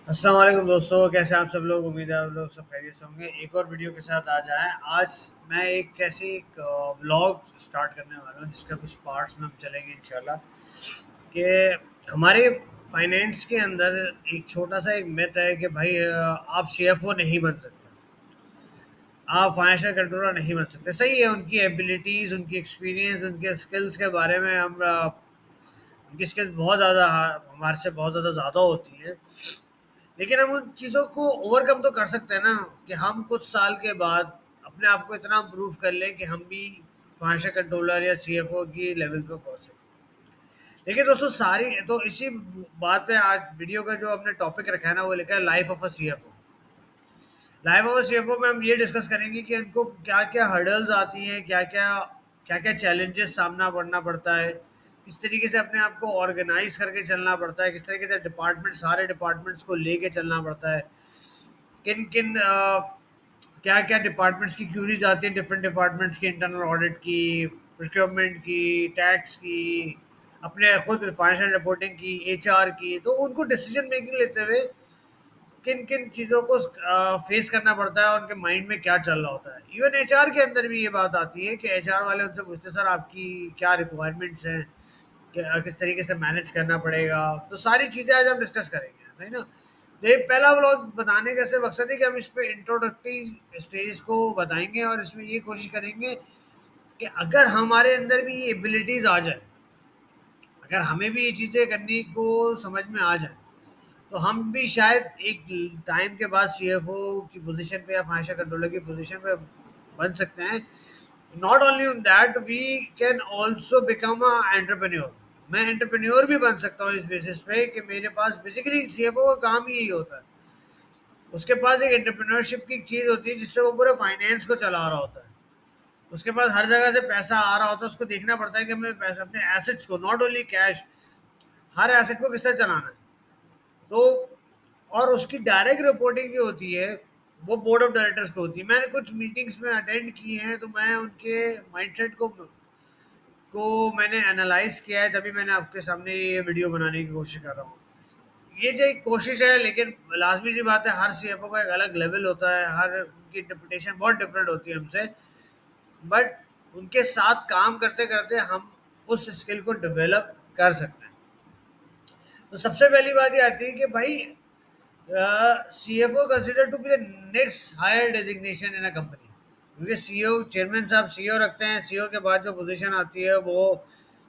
अस्सलाम वालेकुम दोस्तों, कैसे हैं आप सब लोग। उम्मीद है आप लोग सब खैरियत से होंगे। एक और वीडियो के साथ आ जाएं। आज मैं एक व्लॉग स्टार्ट करने वाला हूं जिसका कुछ पार्ट्स में हम चलेंगे इंशाल्लाह। कि हमारे फाइनेंस के अंदर एक छोटा सा एक मिथ है कि भाई आप सीएफओ नहीं बन सकते, आप फाइनेंशियल कंट्रोलर नहीं बन सकते। सही है, उनकी एबिलिटीज़, उनकी एक्सपीरियंस, उनके स्किल्स के बारे में उनकी स्किल्स बहुत ज़्यादा हमारे से बहुत ज़्यादा ज़्यादा होती हैं। लेकिन हम उन चीज़ों को ओवरकम तो कर सकते हैं ना, कि हम कुछ साल के बाद अपने आप को इतना इम्प्रूव कर लें कि हम भी फाइनेंशियल कंट्रोलर या सीएफओ की लेवल पे पहुंचे। देखिए दोस्तों, सारी तो इसी बात पे आज वीडियो का जो हमने टॉपिक रखा है ना, वो लिखा है life of a CFO. Life of a CFO में हम ये डिस्कस करेंगे कि इनको क्या क्या हर्डल्स आती हैं, क्या क्या चैलेंजेस सामना करना पड़ता है, किस तरीके से अपने आप को ऑर्गेनाइज करके चलना पड़ता है, किस तरीके से सारे डिपार्टमेंट्स को लेके चलना पड़ता है, किन किन क्या क्या डिपार्टमेंट्स की क्यूरीज आती हैं, डिफरेंट डिपार्टमेंट्स की, इंटरनल ऑडिट की, प्रोक्योरमेंट की, टैक्स की, अपने खुद फाइनेंशियल रिपोर्टिंग की, एचआर की। तो उनको डिसीजन मेकिंग लेते हुए किन किन चीज़ों को फेस करना पड़ता है, उनके माइंड में क्या चल रहा होता है। इवन एचआर के अंदर भी ये बात आती है कि एचआर वाले उनसे पूछते हैं, सर आपकी क्या रिक्वायरमेंट्स हैं, किस तरीके से मैनेज करना पड़ेगा। तो सारी चीज़ें आज हम डिस्कस करेंगे, है ना। तो ये पहला व्लॉग बताने का सिर्फ मकसद है कि हम इस पे इंट्रोडक्टरी स्टेज को बताएंगे और इसमें ये कोशिश करेंगे कि अगर हमारे अंदर भी ये एबिलिटीज़ आ जाए, अगर हमें भी ये चीज़ें करने को समझ में आ जाए, तो हम भी शायद एक टाइम के बाद सीएफओ की पोजीशन पे या फाइनेंशियल कंट्रोलर की पोजीशन पे बन सकते हैं। Not only on that, we can also become a entrepreneur. मैं एंटरप्रेन्योर भी बन सकता हूँ इस बेसिस पे कि मेरे पास बेसिकली सीएफओ का काम ही यही होता है। उसके पास एक एंटरप्रेन्योरशिप की चीज़ होती है जिससे वो पूरे फाइनेंस को चला रहा होता है। उसके पास हर जगह से पैसा आ रहा होता है, उसको देखना पड़ता है कि हमें पैसा, अपने एसेट्स को, not only cash, her asset को किस तरह चलाना है। तो और उसकी डायरेक्ट रिपोर्टिंग जो होती है वो बोर्ड ऑफ डायरेक्टर्स को होती है। मैंने कुछ मीटिंग्स में अटेंड की हैं, तो मैं उनके माइंडसेट को मैंने एनालाइज किया है, तभी मैंने आपके सामने ये वीडियो बनाने की कोशिश कर रहा हूँ। ये जो एक कोशिश है, लेकिन लाजमी सी बात है, हर सीएफओ का एक अलग लेवल होता है, हर उनकी इंटरप्रिटेशन बहुत डिफरेंट होती है हमसे। बट उनके साथ काम करते करते हम उस स्किल को डेवलप कर सकते हैं। तो सबसे पहली बात ये आती है कि भाई CFO considered to be the next higher designation in a company, क्योंकि सीईओ, चेयरमैन साहब सीईओ रखते हैं। सीईओ के बाद जो पोजीशन आती है वो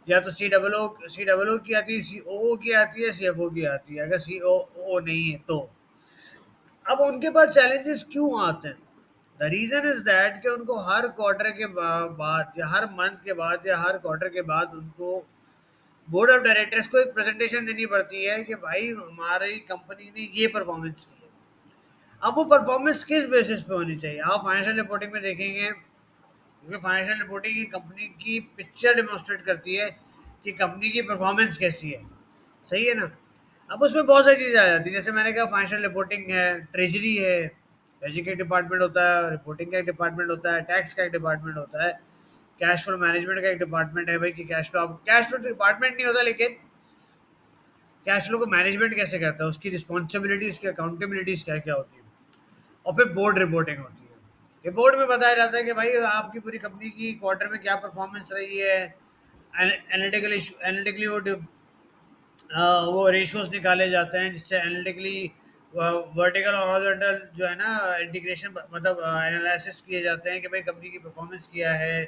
या तो सी डबल ओ की आती है, सीओओ की आती है, सीएफओ की आती है, अगर सीओओ नहीं है तो। अब उनके पास चैलेंजेस क्यों आते हैं? द रीजन इज दैट कि उनको हर क्वार्टर के बाद या हर मंथ के बाद या हर क्वार्टर के बाद उनको बोर्ड ऑफ डायरेक्टर्स को एक प्रेजेंटेशन देनी पड़ती है कि भाई हमारी कंपनी ने ये परफॉर्मेंस की है। अब वो परफॉर्मेंस किस बेसिस पे होनी चाहिए, आप फाइनेंशियल रिपोर्टिंग में देखेंगे, क्योंकि फाइनेंशियल रिपोर्टिंग की कंपनी की पिक्चर डेमोस्ट्रेट करती है कि कंपनी की परफॉर्मेंस कैसी है। सही है ना। अब उसमें बहुत सारी चीज़ें आ जाती हैं, जैसे मैंने कहा फाइनेंशियल रिपोर्टिंग है, ट्रेजरी है, ट्रेजरी का एक डिपार्टमेंट होता है, रिपोर्टिंग का एक डिपार्टमेंट होता है, टैक्स का एक डिपार्टमेंट होता है, कैश फ्लो मैनेजमेंट का एक डिपार्टमेंट है। भाई कि कैश फ्लो डिपार्टमेंट नहीं होता, लेकिन कैश फ्लो को मैनेजमेंट कैसे करता है, उसकी रिस्पॉन्सिबिलिटीज की अकाउंटेबिलिटीज क्या क्या होती है। और फिर बोर्ड रिपोर्टिंग होती है, कि बोर्ड में बताया जाता है कि भाई आपकी पूरी कंपनी की क्वार्टर में क्या परफॉर्मेंस रही है। एनालिटिकली वो रेशियोज निकाले जाते हैं, जिससे एनालिटिकली वर्टिकल और हॉरिजॉन्टल जो है ना इंटीग्रेशन, मतलब एनालिसिस किए जाते हैं कि भाई कंपनी की परफॉर्मेंस किया है।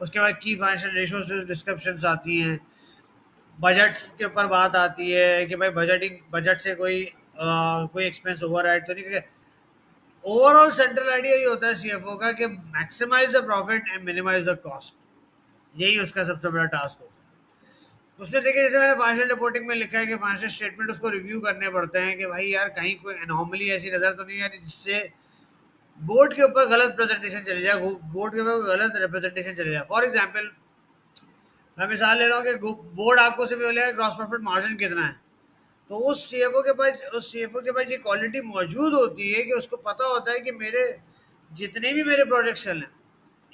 उसके बाद की फाइनेंशियल रेशियोज डिस्क्रिप्शंस आती हैं। बजट्स के ऊपर बात आती है कि भाई बजट से कोई एक्सपेंस ओवर तो नहीं, क्योंकि ओवरऑल सेंट्रल आइडिया ये होता है सीएफओ का कि maximize the profit and minimize the cost. यही उसका सबसे बड़ा टास्क होता है। उसने देखिए, जैसे मैंने फाइनेंशियल रिपोर्टिंग में लिखा है कि फाइनेंशियल स्टेटमेंट उसको रिव्यू करने पड़ते हैं कि भाई यार कहीं कोई एनॉमली ऐसी नज़र तो नहीं आ रही जिससे बोर्ड के ऊपर गलत प्रेजेंटेशन चली जाए, बोर्ड के ऊपर गलत रिप्रेजेंटेशन चली जाए। फॉर एग्जाम्पल, मैं मिसाल ले रहा हूँ कि बोर्ड आपको सिर्फ बोलेगा ग्रॉस प्रॉफिट मार्जिन कितना है। तो उस सीएफओ के पास ये क्वालिटी मौजूद होती है कि उसको पता होता है कि मेरे जितने भी मेरे प्रोजेक्ट चल हैं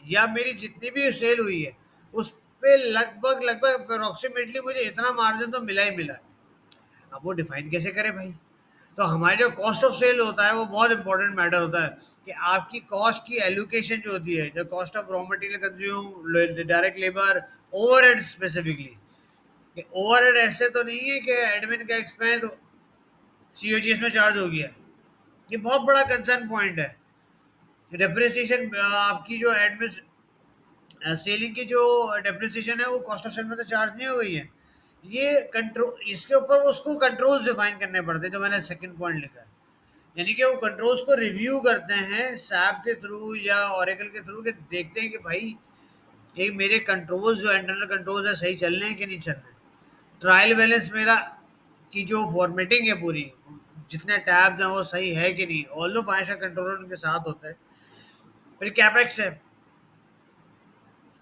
या मेरी जितनी भी सेल हुई है, उस पे लगभग लगभग अप्रोक्सीमेटली मुझे इतना मार्जिन तो मिला ही मिला है। अब वो डिफाइन कैसे करे भाई? तो हमारी जो कॉस्ट ऑफ सेल होता है वो बहुत इंपॉर्टेंट मैटर होता है कि आपकी कॉस्ट की एलोकेशन जो होती है, जो cost of raw material consume, direct labour, overhead specifically. Overhead ऐसे तो नहीं है कि एडमिन का एक्सपेंस सीओजीएस में चार्ज हो गया। ये बहुत बड़ा कंसर्न पॉइंट है। डेप्रिसिएशन आपकी जो एडमिन सेलिंग की जो डेप्रिसिएशन है वो कॉस्ट ऑफ सेल में तो चार्ज नहीं हो गई है। ये कंट्रोल, इसके ऊपर उसको कंट्रोल्स डिफाइन करने पड़ते हैं, जो मैंने सेकंड पॉइंट लिखा है। यानी कि वो कंट्रोल्स को रिव्यू करते हैं सैप के थ्रू या ओरेकल के थ्रू, कि देखते हैं कि भाई ये मेरे कंट्रोल्स जो इंटरनल कंट्रोल्स है सही चल रहे हैं कि नहीं चल रहे हैं। ट्रायल बैलेंस मेरा की जो फॉर्मेटिंग है पूरी, जितने टैब्स हैं वो सही है कि नहीं, ऑल दो फाइनेंशियल कंट्रोलर उनके साथ होते हैं। फिर कैपेक्स है,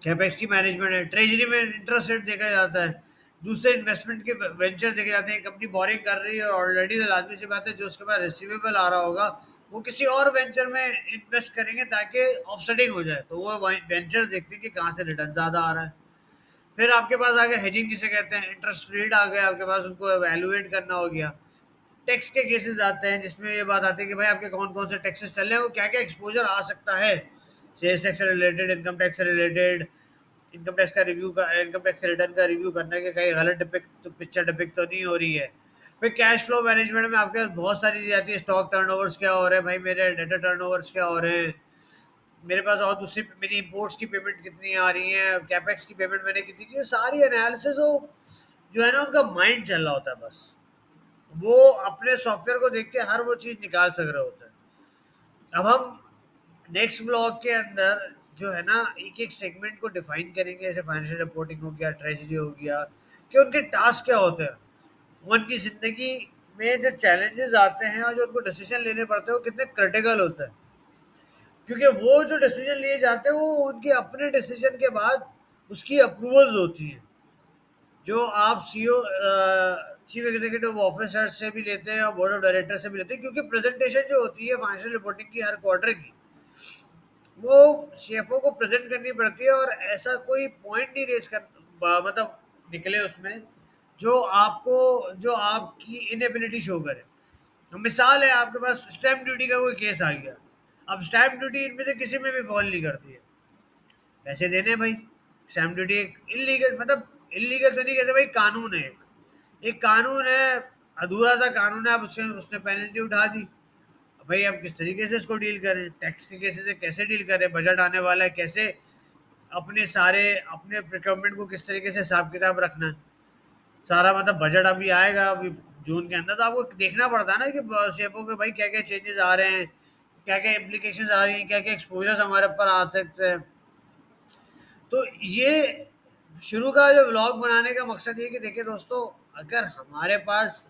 कैपेक्स की मैनेजमेंट है। ट्रेजरी में इंटरेस्ट रेट देखा जाता है। दूसरे इन्वेस्टमेंट के वेंचर्स देखे जाते हैं। कंपनी बोरिंग कर रही है ऑलरेडी, तो लाजमी सी बात है जो उसके पास रिसीवेबल आ रहा होगा वो किसी और वेंचर में इन्वेस्ट करेंगे ताकि ऑफसेटिंग हो जाए। तो वो वेंचर्स देखते हैं कि कहाँ से रिटर्न ज़्यादा आ रहा है। फिर आपके पास आ गया हेजिंग जिसे कहते हैं, इंटरेस्ट रेट आ गया आपके पास, उनको एवेलुएट करना हो गया। टैक्स के केसेस आते हैं जिसमें ये बात आती है कि भाई आपके कौन कौन से टैक्सेस चल रहे हैं, वो क्या क्या एक्सपोजर आ सकता है, सेल्स टैक्स से रिलेटेड, इनकम टैक्स से रिलेटेड। इनकम टैक्स के रिटर्न का रिव्यू करना है कि कहीं गलत पिक्चर डिपिक्ट तो नहीं हो रही है। फिर कैश फ्लो मैनेजमेंट में आपके पास बहुत सारी चीज़ें आती है। स्टॉक टर्नओवर्स क्या हो रहे हैं भाई, मेरे डेटा टर्नओवर्स क्या हो रहे हैं, मेरे पास और दूसरी मेरी इंपोर्ट्स की पेमेंट कितनी आ रही है, कैपेक्स की पेमेंट मैंने कितनी की, ये सारी एनालिसिस हो जो है ना उनका माइंड चल रहा होता है बस। वो अपने सॉफ्टवेयर को देख के हर वो चीज़ निकाल सक रहे होते हैं। अब हम नेक्स्ट ब्लॉग के अंदर जो है ना एक एक सेगमेंट को डिफाइन करेंगे, जैसे फाइनेंशियल रिपोर्टिंग हो गया, ट्रेजरी हो गया, कि उनके टास्क क्या होते हैं, वो उनकी ज़िंदगी में जो चैलेंजेस आते हैं और जो उनको डिसीजन लेने पड़ते हैं वो कितने क्रिटिकल होते हैं। क्योंकि वो जो डिसीजन लिए जाते हैं वो उनके अपने डिसीजन के बाद उसकी अप्रूवल्स होती हैं, जो आप सीईओ चीफ एग्जीक्यूटिव ऑफिसर से भी लेते हैं और बोर्ड ऑफ डायरेक्टर से भी लेते हैं, क्योंकि प्रेजेंटेशन जो होती है फाइनेंशियल रिपोर्टिंग की हर क्वार्टर की, वो सीएफओ को प्रेजेंट करनी पड़ती है। और ऐसा कोई पॉइंट नहीं रेज कर मतलब निकले उसमें जो आपको, जो आपकी इनएबिलिटी शो करे। मिसाल है, आपके पास स्टैम्प ड्यूटी का कोई केस आ गया। अब स्टैम्प ड्यूटी इनमें से किसी में भी फॉल नहीं करती है, पैसे देने भाई। स्टैम्प ड्यूटी एक इलीगल, मतलब इलीगल तो नहीं कहते भाई, कानून है एक कानून है, अधूरा सा कानून है। अब उसने उसने पेनल्टी उठा दी। अब भाई अब किस तरीके से इसको डील करें, टैक्स के केसेस से कैसे डील करें, बजट आने वाला है, कैसे अपने सारे अपने प्रिकमेंट को किस तरीके से हिसाब किताब रखना है सारा, मतलब बजट अभी आएगा अभी जून के अंदर, तो आपको देखना पड़ता है ना कि सीएफओ के भाई क्या क्या चेंजेस आ रहे हैं, क्या क्या इम्प्लीकेशन आ रही हैं, क्या क्या एक्सपोजर्स हमारे ऊपर आ सकते हैं। तो ये शुरू का जो व्लॉग बनाने का मकसद ये है कि देखिए दोस्तों, अगर हमारे पास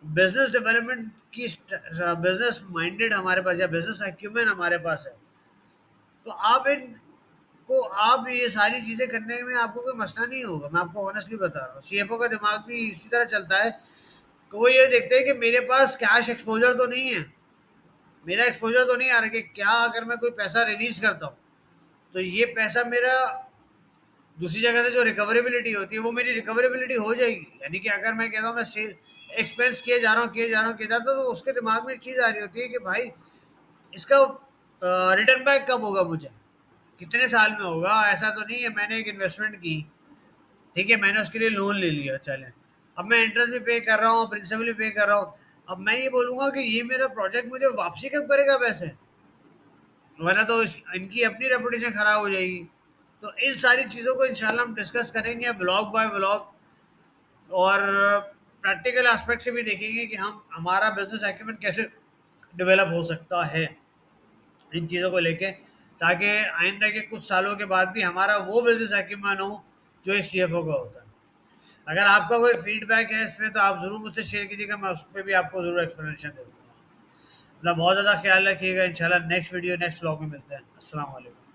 बिजनेस डेवलपमेंट की बिजनेस माइंडेड हमारे पास या बिजनेस एक्यूमेन हमारे पास है, तो आप ये सारी चीज़ें करने में आपको कोई मसला नहीं होगा। मैं आपको ऑनेस्टली बता रहा हूँ, सीएफओ का दिमाग भी इसी तरह चलता है कि वो ये देखते हैं कि मेरे पास कैश एक्सपोजर तो नहीं है, मेरा एक्सपोजर तो नहीं आ रहा, कि क्या अगर मैं कोई पैसा रिलीज करता हूँ तो ये पैसा मेरा दूसरी जगह से जो रिकवरेबिलिटी होती है वो मेरी रिकवरेबिलिटी हो जाएगी। यानी कि अगर मैं कहता हूँ मैं सेल एक्सपेंस किए जा रहा हूँ किए जा रहा हूँ किए जा रहा हूँ, तो उसके दिमाग में एक चीज़ आ रही होती है कि भाई इसका रिटर्न बैक कब होगा, मुझे कितने साल में होगा। ऐसा तो नहीं है मैंने एक इन्वेस्टमेंट की, ठीक है, मैंने उसके लिए लोन ले लिया, चले अब मैं इंटरेस्ट भी पे कर रहा हूँ, प्रिंसिपल भी पे कर रहा हूँ, अब मैं ये बोलूँगा कि ये मेरा प्रोजेक्ट मुझे वापसी कब करेगा पैसे, वरना तो इनकी अपनी रेपुटेशन खराब हो जाएगी। तो इन सारी चीज़ों को इंशाल्लाह हम डिस्कस करेंगे व्लॉग बाय व्लॉग, और प्रैक्टिकल एस्पेक्ट से भी देखेंगे कि हम हमारा बिजनेस एक्यूमेंट कैसे डेवलप हो सकता है इन चीज़ों को लेके, ताकि आइंदा के कुछ सालों के बाद भी हमारा वो बिजनेस एक्यूमेंट हो जो एक सीएफओ का होता है। अगर आपका कोई फीडबैक है इसमें तो आप ज़रूर मुझसे शेयर कीजिएगा, मैं उस पर भी आपको ज़रूर एक्सप्लेनेशन दे दूँगा। अपना बहुत ज़्यादा ख्याल रखिएगा। इंशाल्लाह नेक्स्ट वीडियो नेक्स्ट व्लॉग में मिलते हैं। अस्सलाम वालेकुम।